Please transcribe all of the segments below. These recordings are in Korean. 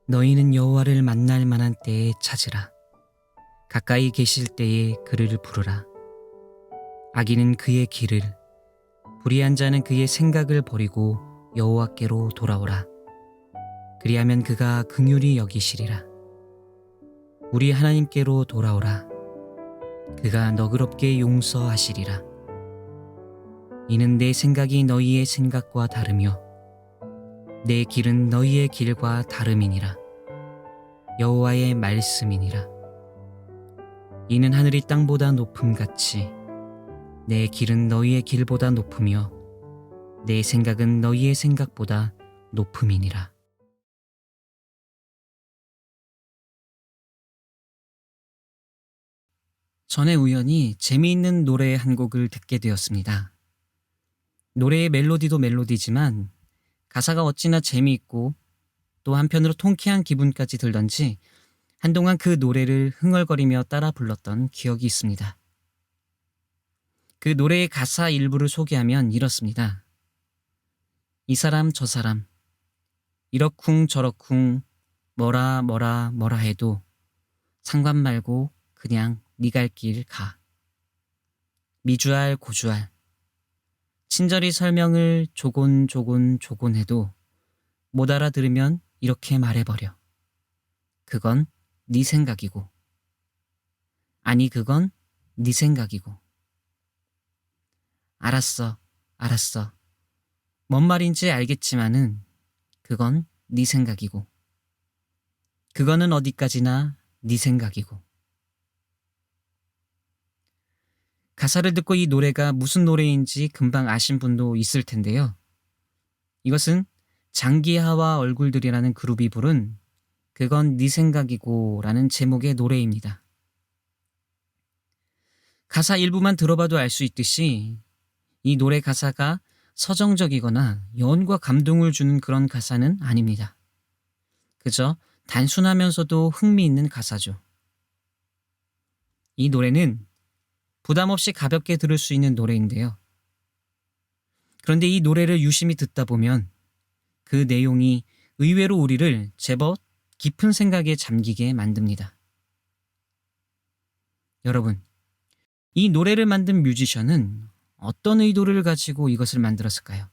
너희는 여호와를 만날 만한 때에 찾으라. 가까이 계실 때에 그를 부르라. 악인은 그의 길을, 불의한 자는 그의 생각을 버리고 여호와께로 돌아오라. 그리하면 그가 긍휼히 여기시리라. 우리 하나님께로 돌아오라. 그가 너그럽게 용서하시리라. 이는 내 생각이 너희의 생각과 다르며 내 길은 너희의 길과 다름이니라. 여호와의 말씀이니라. 이는 하늘이 땅보다 높음같이 내 길은 너희의 길보다 높으며 내 생각은 너희의 생각보다 높음이니라. 전에 우연히 재미있는 노래 한 곡을 듣게 되었습니다. 노래의 멜로디도 멜로디지만 가사가 어찌나 재미있고 또 한편으로 통쾌한 기분까지 들던지 한동안 그 노래를 흥얼거리며 따라 불렀던 기억이 있습니다. 그 노래의 가사 일부를 소개하면 이렇습니다. 이 사람 저 사람 이러쿵 저러쿵 뭐라 뭐라 뭐라 해도 상관 말고 그냥 네 갈 길 가. 미주알 고주알 친절히 설명을 조곤 해도 못 알아들으면 이렇게 말해버려. 그건 네 생각이고. 아니 그건 네 생각이고. 알았어. 뭔 말인지 알겠지만은 그건 네 생각이고. 그거는 어디까지나 네 생각이고. 가사를 듣고 이 노래가 무슨 노래인지 금방 아신 분도 있을 텐데요. 이것은 장기하와 얼굴들이라는 그룹이 부른 그건 네 생각이고 라는 제목의 노래입니다. 가사 일부만 들어봐도 알 수 있듯이 이 노래 가사가 서정적이거나 여운과 감동을 주는 그런 가사는 아닙니다. 그저 단순하면서도 흥미있는 가사죠. 이 노래는 부담 없이 가볍게 들을 수 있는 노래인데요. 그런데 이 노래를 유심히 듣다 보면 그 내용이 의외로 우리를 제법 깊은 생각에 잠기게 만듭니다. 여러분, 이 노래를 만든 뮤지션은 어떤 의도를 가지고 이것을 만들었을까요?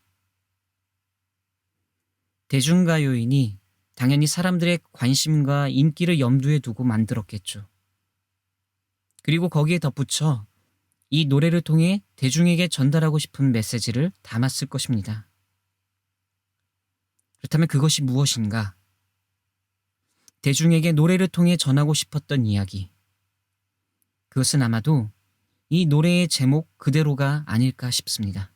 대중가요이니 당연히 사람들의 관심과 인기를 염두에 두고 만들었겠죠. 그리고 거기에 덧붙여 이 노래를 통해 대중에게 전달하고 싶은 메시지를 담았을 것입니다. 그렇다면 그것이 무엇인가? 대중에게 노래를 통해 전하고 싶었던 이야기. 그것은 아마도 이 노래의 제목 그대로가 아닐까 싶습니다.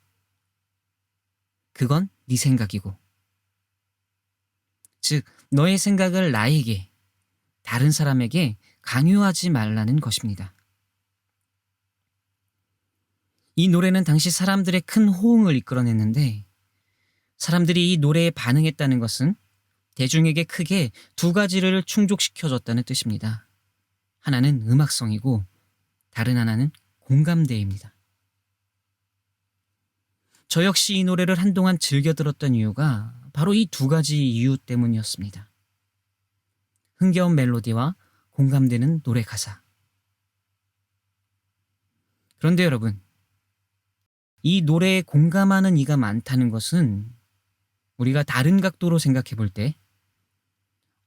그건 네 생각이고. 즉, 너의 생각을 나에게, 다른 사람에게 강요하지 말라는 것입니다. 이 노래는 당시 사람들의 큰 호응을 이끌어냈는데 사람들이 이 노래에 반응했다는 것은 대중에게 크게 두 가지를 충족시켜줬다는 뜻입니다. 하나는 음악성이고 다른 하나는 공감대입니다. 저 역시 이 노래를 한동안 즐겨 들었던 이유가 바로 이 두 가지 이유 때문이었습니다. 흥겨운 멜로디와 공감되는 노래 가사. 그런데 여러분, 이 노래에 공감하는 이가 많다는 것은 우리가 다른 각도로 생각해 볼 때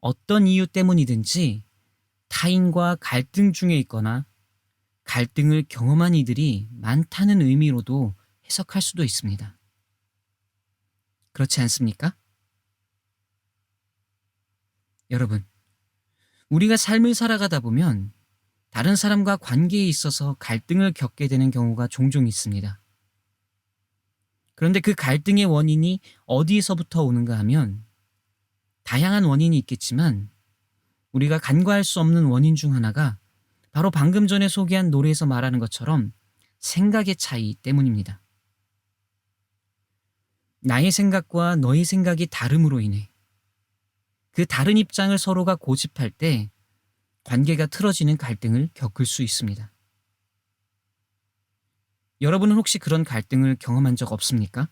어떤 이유 때문이든지 타인과 갈등 중에 있거나 갈등을 경험한 이들이 많다는 의미로도 해석할 수도 있습니다. 그렇지 않습니까? 여러분, 우리가 삶을 살아가다 보면 다른 사람과 관계에 있어서 갈등을 겪게 되는 경우가 종종 있습니다. 그런데 그 갈등의 원인이 어디에서부터 오는가 하면 다양한 원인이 있겠지만 우리가 간과할 수 없는 원인 중 하나가 바로 방금 전에 소개한 노래에서 말하는 것처럼 생각의 차이 때문입니다. 나의 생각과 너의 생각이 다름으로 인해 그 다른 입장을 서로가 고집할 때 관계가 틀어지는 갈등을 겪을 수 있습니다. 여러분은 혹시 그런 갈등을 경험한 적 없습니까?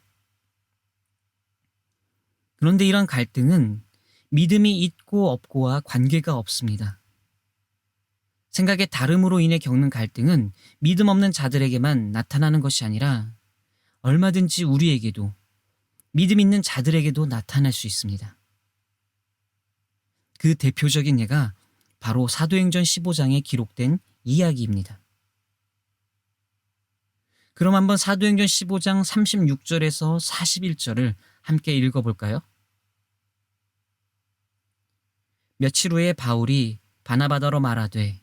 그런데 이런 갈등은 믿음이 있고 없고와 관계가 없습니다. 생각의 다름으로 인해 겪는 갈등은 믿음 없는 자들에게만 나타나는 것이 아니라 얼마든지 우리에게도, 믿음 있는 자들에게도 나타날 수 있습니다. 그 대표적인 예가 바로 사도행전 15장에 기록된 이야기입니다. 그럼 한번 사도행전 15장 36절에서 41절을 함께 읽어볼까요? 며칠 후에 바울이 바나바더러 말하되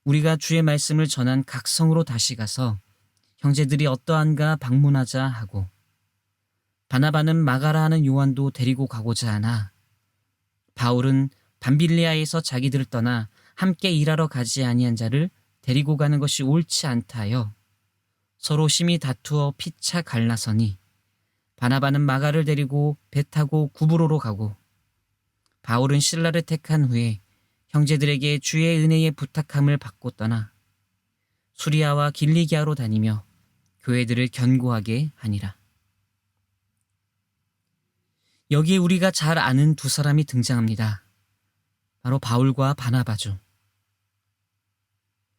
우리가 주의 말씀을 전한 각 성으로 다시 가서 형제들이 어떠한가 방문하자 하고, 바나바는 마가라 하는 요한도 데리고 가고자 하나 바울은 밤빌리아에서 자기들을 떠나 함께 일하러 가지 아니한 자를 데리고 가는 것이 옳지 않다 하여 서로 심히 다투어 피차 갈라서니, 바나바는 마가를 데리고 배 타고 구브로로 가고 바울은 실라를 택한 후에 형제들에게 주의 은혜의 부탁함을 받고 떠나 수리아와 길리기아로 다니며 교회들을 견고하게 하니라. 여기에 우리가 잘 아는 두 사람이 등장합니다. 바로 바울과 바나바죠.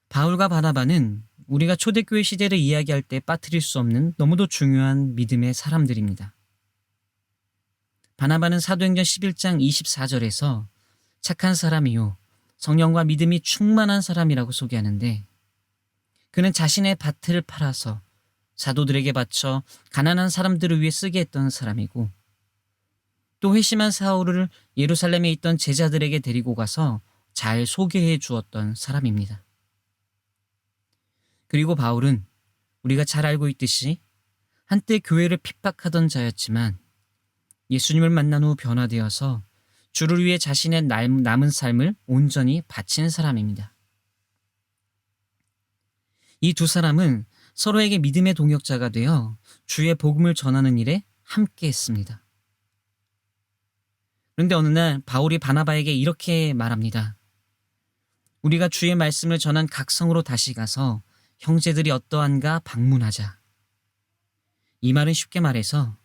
바울과 바나바는 우리가 초대교회 시대를 이야기할 때 빠뜨릴 수 없는 너무도 중요한 믿음의 사람들입니다. 바나바는 사도행전 11장 24절에서 착한 사람이요 성령과 믿음이 충만한 사람이라고 소개하는데, 그는 자신의 밭을 팔아서 사도들에게 바쳐 가난한 사람들을 위해 쓰게 했던 사람이고, 또 회심한 사울을 예루살렘에 있던 제자들에게 데리고 가서 잘 소개해 주었던 사람입니다. 그리고 바울은 우리가 잘 알고 있듯이 한때 교회를 핍박하던 자였지만 예수님을 만난 후 변화되어서 주를 위해 자신의 남은 삶을 온전히 바친 사람입니다. 이 두 사람은 서로에게 믿음의 동역자가 되어 주의 복음을 전하는 일에 함께 했습니다. 그런데 어느 날 바울이 바나바에게 이렇게 말합니다. 우리가 주의 말씀을 전한 각 성으로 다시 가서 형제들이 어떠한가 방문하자. 이 말은 쉽게 말해서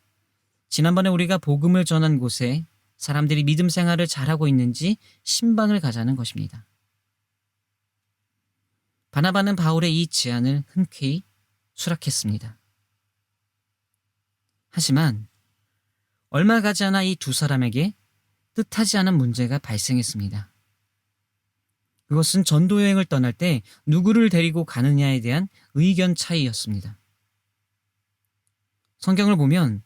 지난번에 우리가 복음을 전한 곳에 사람들이 믿음 생활을 잘하고 있는지 신방을 가자는 것입니다. 바나바는 바울의 이 제안을 흔쾌히 수락했습니다. 하지만 얼마 가지 않아 이 두 사람에게 뜻하지 않은 문제가 발생했습니다. 그것은 전도 여행을 떠날 때 누구를 데리고 가느냐에 대한 의견 차이였습니다. 성경을 보면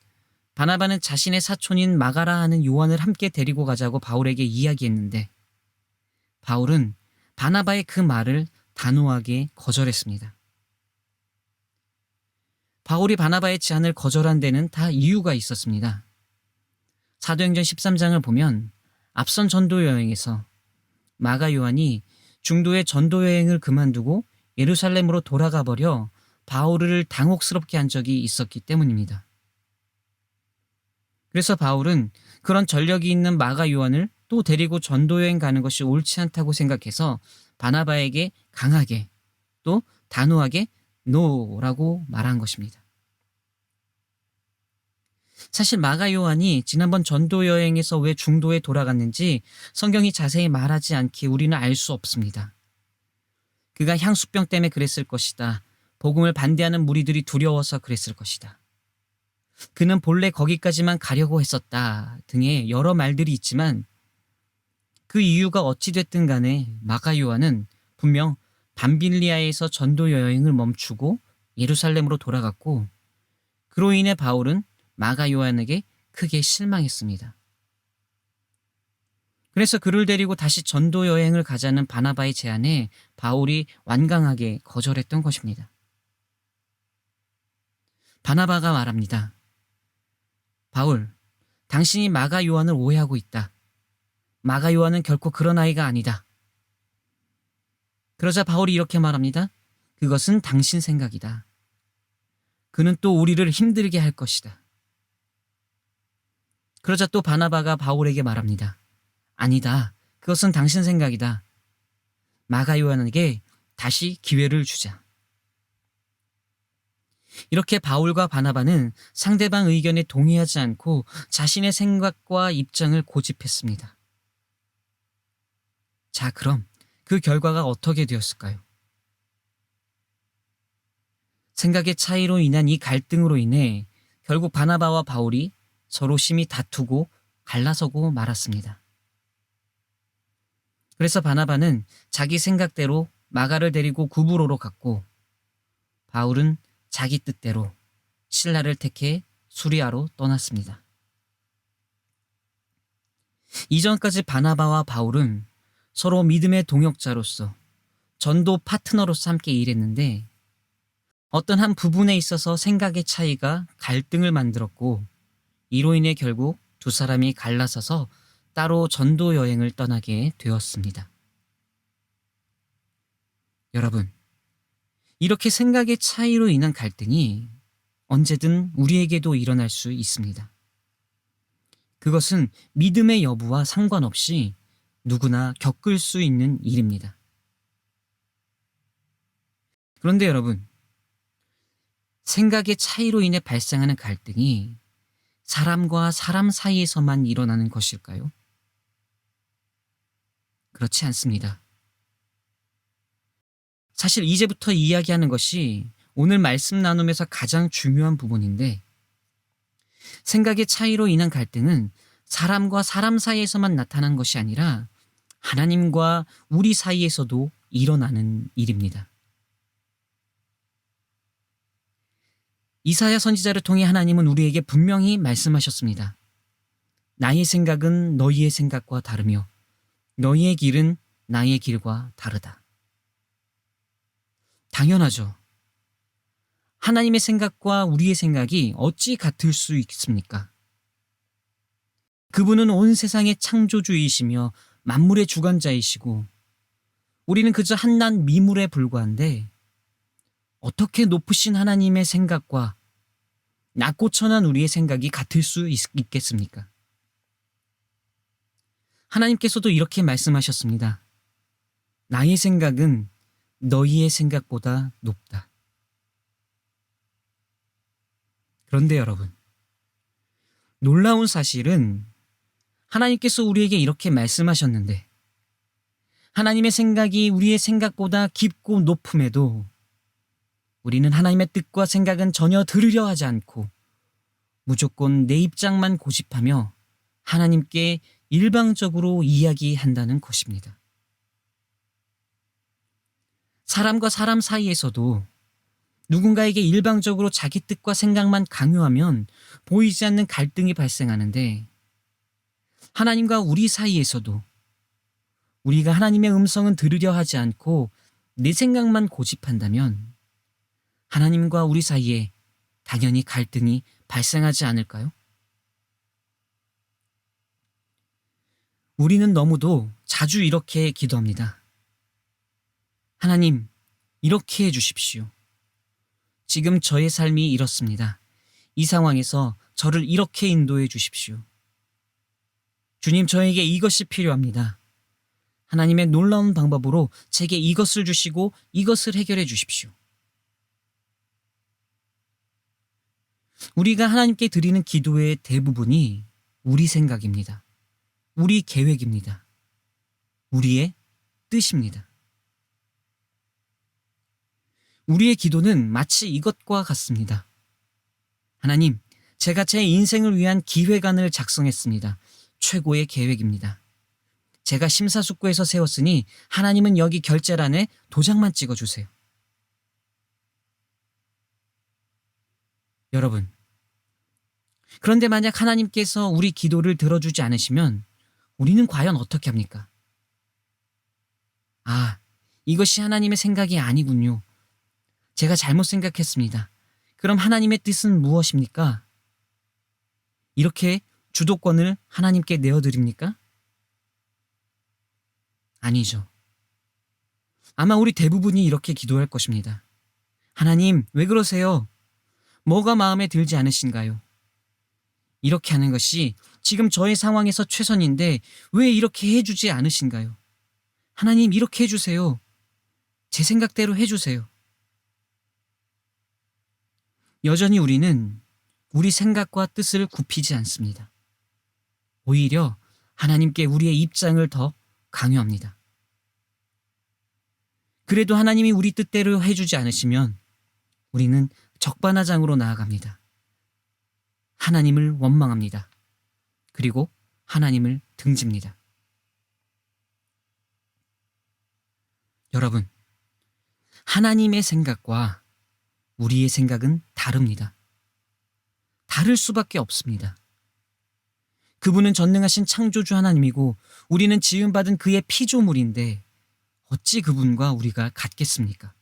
바나바는 자신의 사촌인 마가라 하는 요한을 함께 데리고 가자고 바울에게 이야기했는데, 바울은 바나바의 그 말을 단호하게 거절했습니다. 바울이 바나바의 제안을 거절한 데는 다 이유가 있었습니다. 사도행전 13장을 보면 앞선 전도 여행에서 마가 요한이 중도의 전도 여행을 그만두고 예루살렘으로 돌아가 버려 바울을 당혹스럽게 한 적이 있었기 때문입니다. 그래서 바울은 그런 전력이 있는 마가 요한을 또 데리고 전도 여행 가는 것이 옳지 않다고 생각해서 바나바에게 강하게 또 단호하게 노라고 말한 것입니다. 사실 마가 요한이 지난번 전도 여행에서 왜 중도에 돌아갔는지 성경이 자세히 말하지 않기에 우리는 알 수 없습니다. 그가 향수병 때문에 그랬을 것이다. 복음을 반대하는 무리들이 두려워서 그랬을 것이다. 그는 본래 거기까지만 가려고 했었다 등의 여러 말들이 있지만, 그 이유가 어찌됐든 간에 마가 요한은 분명 밤빌리아에서 전도 여행을 멈추고 예루살렘으로 돌아갔고, 그로 인해 바울은 마가 요한에게 크게 실망했습니다. 그래서 그를 데리고 다시 전도 여행을 가자는 바나바의 제안에 바울이 완강하게 거절했던 것입니다. 바나바가 말합니다. 바울, 당신이 마가 요한을 오해하고 있다. 마가 요한은 결코 그런 아이가 아니다. 그러자 바울이 이렇게 말합니다. 그것은 당신 생각이다. 그는 또 우리를 힘들게 할 것이다. 그러자 또 바나바가 바울에게 말합니다. 아니다. 그것은 당신 생각이다. 마가 요한에게 다시 기회를 주자. 이렇게 바울과 바나바는 상대방 의견에 동의하지 않고 자신의 생각과 입장을 고집했습니다. 자, 그럼 그 결과가 어떻게 되었을까요? 생각의 차이로 인한 이 갈등으로 인해 결국 바나바와 바울이 서로 심히 다투고 갈라서고 말았습니다. 그래서 바나바는 자기 생각대로 마가를 데리고 구브로로 갔고, 바울은 자기 뜻대로 실라를 택해 수리아로 떠났습니다. 이전까지 바나바와 바울은 서로 믿음의 동역자로서, 전도 파트너로서 함께 일했는데, 어떤 한 부분에 있어서 생각의 차이가 갈등을 만들었고, 이로 인해 결국 두 사람이 갈라서서 따로 전도 여행을 떠나게 되었습니다. 여러분, 이렇게 생각의 차이로 인한 갈등이 언제든 우리에게도 일어날 수 있습니다. 그것은 믿음의 여부와 상관없이 누구나 겪을 수 있는 일입니다. 그런데 여러분, 생각의 차이로 인해 발생하는 갈등이 사람과 사람 사이에서만 일어나는 것일까요? 그렇지 않습니다. 사실 이제부터 이야기하는 것이 오늘 말씀 나눔에서 가장 중요한 부분인데, 생각의 차이로 인한 갈등은 사람과 사람 사이에서만 나타난 것이 아니라 하나님과 우리 사이에서도 일어나는 일입니다. 이사야 선지자를 통해 하나님은 우리에게 분명히 말씀하셨습니다. 나의 생각은 너희의 생각과 다르며 너희의 길은 나의 길과 다르다. 당연하죠. 하나님의 생각과 우리의 생각이 어찌 같을 수 있습니까? 그분은 온 세상의 창조주이시며 만물의 주관자이시고, 우리는 그저 한낱 미물에 불과한데 어떻게 높으신 하나님의 생각과 낮고 천한 우리의 생각이 같을 수 있겠습니까? 하나님께서도 이렇게 말씀하셨습니다. 나의 생각은 너희의 생각보다 높다. 그런데 여러분, 놀라운 사실은 하나님께서 우리에게 이렇게 말씀하셨는데, 하나님의 생각이 우리의 생각보다 깊고 높음에도 우리는 하나님의 뜻과 생각은 전혀 들으려 하지 않고 무조건 내 입장만 고집하며 하나님께 일방적으로 이야기한다는 것입니다. 사람과 사람 사이에서도 누군가에게 일방적으로 자기 뜻과 생각만 강요하면 보이지 않는 갈등이 발생하는데, 하나님과 우리 사이에서도 우리가 하나님의 음성은 들으려 하지 않고 내 생각만 고집한다면 하나님과 우리 사이에 당연히 갈등이 발생하지 않을까요? 우리는 너무도 자주 이렇게 기도합니다. 하나님, 이렇게 해주십시오. 지금 저의 삶이 이렇습니다. 이 상황에서 저를 이렇게 인도해 주십시오. 주님, 저에게 이것이 필요합니다. 하나님의 놀라운 방법으로 제게 이것을 주시고 이것을 해결해 주십시오. 우리가 하나님께 드리는 기도의 대부분이 우리 생각입니다. 우리 계획입니다. 우리의 뜻입니다. 우리의 기도는 마치 이것과 같습니다. 하나님, 제가 제 인생을 위한 기획안을 작성했습니다. 최고의 계획입니다. 제가 심사숙고해서 세웠으니 하나님은 여기 결제란에 도장만 찍어주세요. 여러분, 그런데 만약 하나님께서 우리 기도를 들어주지 않으시면 우리는 과연 어떻게 합니까? 아, 이것이 하나님의 생각이 아니군요. 제가 잘못 생각했습니다. 그럼 하나님의 뜻은 무엇입니까? 이렇게 주도권을 하나님께 내어드립니까? 아니죠. 아마 우리 대부분이 이렇게 기도할 것입니다. 하나님, 왜 그러세요? 뭐가 마음에 들지 않으신가요? 이렇게 하는 것이 지금 저의 상황에서 최선인데 왜 이렇게 해주지 않으신가요? 하나님, 이렇게 해주세요. 제 생각대로 해주세요. 여전히 우리는 우리 생각과 뜻을 굽히지 않습니다. 오히려 하나님께 우리의 입장을 더 강요합니다. 그래도 하나님이 우리 뜻대로 해주지 않으시면 우리는 적반하장으로 나아갑니다. 하나님을 원망합니다. 그리고 하나님을 등집니다. 여러분, 하나님의 생각과 우리의 생각은 다릅니다. 다를 수밖에 없습니다. 그분은 전능하신 창조주 하나님이고 우리는 지음받은 그의 피조물인데 어찌 그분과 우리가 같겠습니까?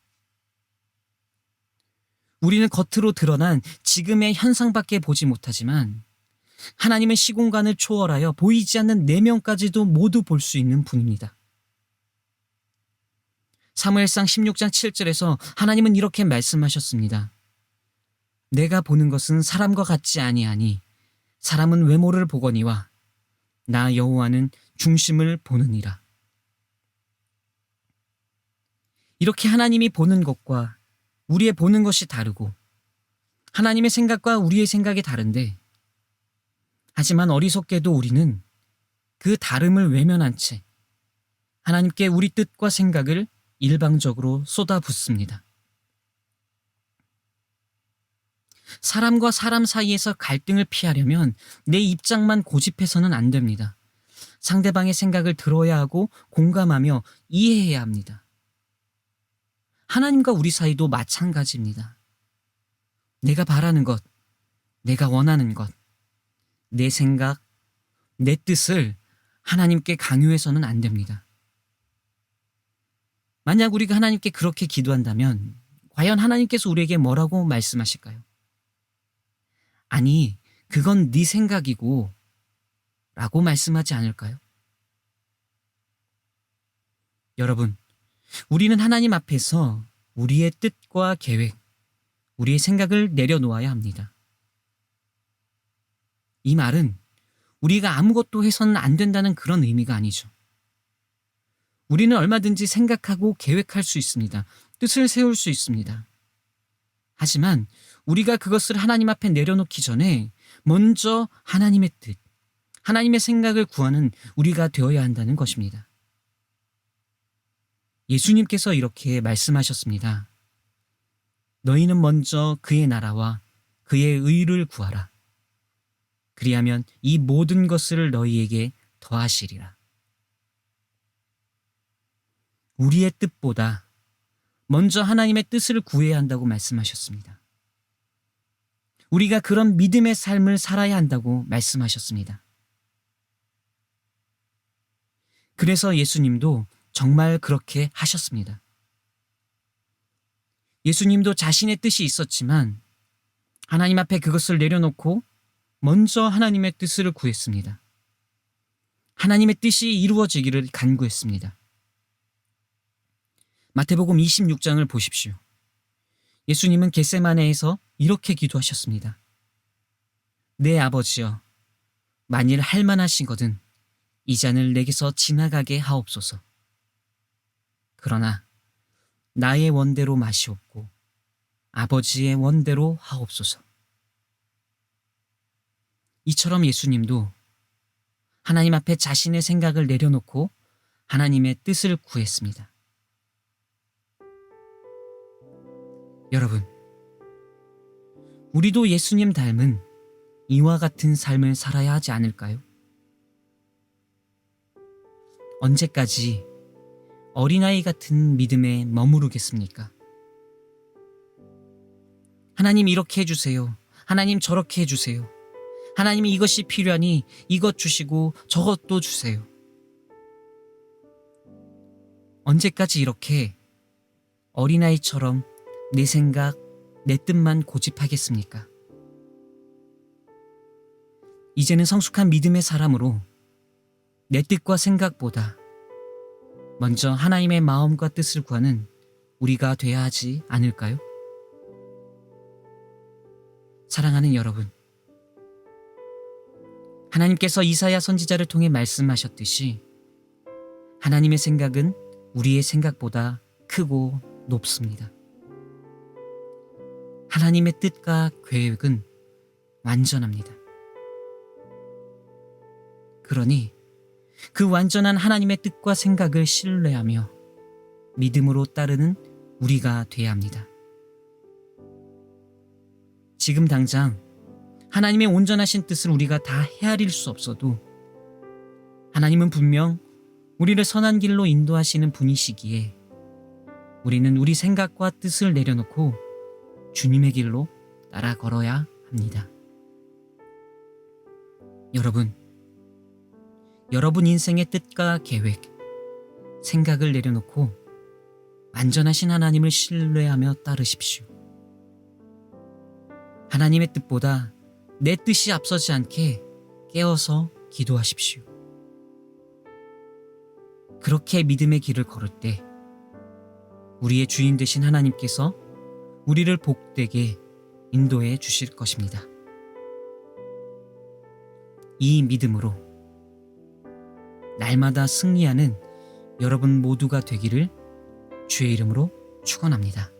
우리는 겉으로 드러난 지금의 현상밖에 보지 못하지만 하나님은 시공간을 초월하여 보이지 않는 내면까지도 모두 볼 수 있는 분입니다. 사무엘상 16장 7절에서 하나님은 이렇게 말씀하셨습니다. 내가 보는 것은 사람과 같지 아니하니 사람은 외모를 보거니와 나 여호와는 중심을 보느니라. 이렇게 하나님이 보는 것과 우리의 보는 것이 다르고 하나님의 생각과 우리의 생각이 다른데 하지만 어리석게도 우리는 그 다름을 외면한 채 하나님께 우리 뜻과 생각을 일방적으로 쏟아붓습니다. 사람과 사람 사이에서 갈등을 피하려면 내 입장만 고집해서는 안 됩니다. 상대방의 생각을 들어야 하고 공감하며 이해해야 합니다. 하나님과 우리 사이도 마찬가지입니다. 내가 바라는 것, 내가 원하는 것, 내 생각, 내 뜻을 하나님께 강요해서는 안 됩니다. 만약 우리가 하나님께 그렇게 기도한다면 과연 하나님께서 우리에게 뭐라고 말씀하실까요? 아니, 그건 네 생각이고 라고 말씀하지 않을까요? 여러분, 우리는 하나님 앞에서 우리의 뜻과 계획, 우리의 생각을 내려놓아야 합니다. 이 말은 우리가 아무것도 해서는 안 된다는 그런 의미가 아니죠. 우리는 얼마든지 생각하고 계획할 수 있습니다. 뜻을 세울 수 있습니다. 하지만 우리가 그것을 하나님 앞에 내려놓기 전에 먼저 하나님의 뜻, 하나님의 생각을 구하는 우리가 되어야 한다는 것입니다. 예수님께서 이렇게 말씀하셨습니다. 너희는 먼저 그의 나라와 그의 의를 구하라. 그리하면 이 모든 것을 너희에게 더하시리라. 우리의 뜻보다 먼저 하나님의 뜻을 구해야 한다고 말씀하셨습니다. 우리가 그런 믿음의 삶을 살아야 한다고 말씀하셨습니다. 그래서 예수님도 정말 그렇게 하셨습니다. 예수님도 자신의 뜻이 있었지만 하나님 앞에 그것을 내려놓고 먼저 하나님의 뜻을 구했습니다. 하나님의 뜻이 이루어지기를 간구했습니다. 마태복음 26장을 보십시오. 예수님은 겟세마네에서 이렇게 기도하셨습니다. 내 아버지여, 만일 할 만하시거든 이 잔을 내게서 지나가게 하옵소서. 그러나 나의 원대로 마시옵고 아버지의 원대로 하옵소서. 이처럼 예수님도 하나님 앞에 자신의 생각을 내려놓고 하나님의 뜻을 구했습니다. 여러분, 우리도 예수님 닮은 이와 같은 삶을 살아야 하지 않을까요? 언제까지 어린아이 같은 믿음에 머무르겠습니까? 하나님 이렇게 해주세요. 하나님 저렇게 해주세요. 하나님이 이것이 필요하니 이것 주시고 저것도 주세요. 언제까지 이렇게 어린아이처럼 내 생각, 내 뜻만 고집하겠습니까? 이제는 성숙한 믿음의 사람으로 내 뜻과 생각보다 먼저 하나님의 마음과 뜻을 구하는 우리가 돼야 하지 않을까요? 사랑하는 여러분, 하나님께서 이사야 선지자를 통해 말씀하셨듯이 하나님의 생각은 우리의 생각보다 크고 높습니다. 하나님의 뜻과 계획은 완전합니다. 그러니 그 완전한 하나님의 뜻과 생각을 신뢰하며 믿음으로 따르는 우리가 되어야 합니다. 지금 당장 하나님의 온전하신 뜻을 우리가 다 헤아릴 수 없어도 하나님은 분명 우리를 선한 길로 인도하시는 분이시기에 우리는 우리 생각과 뜻을 내려놓고 주님의 길로 따라 걸어야 합니다. 여러분 인생의 뜻과 계획, 생각을 내려놓고 완전하신 하나님을 신뢰하며 따르십시오. 하나님의 뜻보다 내 뜻이 앞서지 않게 깨어서 기도하십시오. 그렇게 믿음의 길을 걸을 때 우리의 주인 되신 하나님께서 우리를 복되게 인도해 주실 것입니다. 이 믿음으로 날마다 승리하는 여러분 모두가 되기를 주의 이름으로 축원합니다.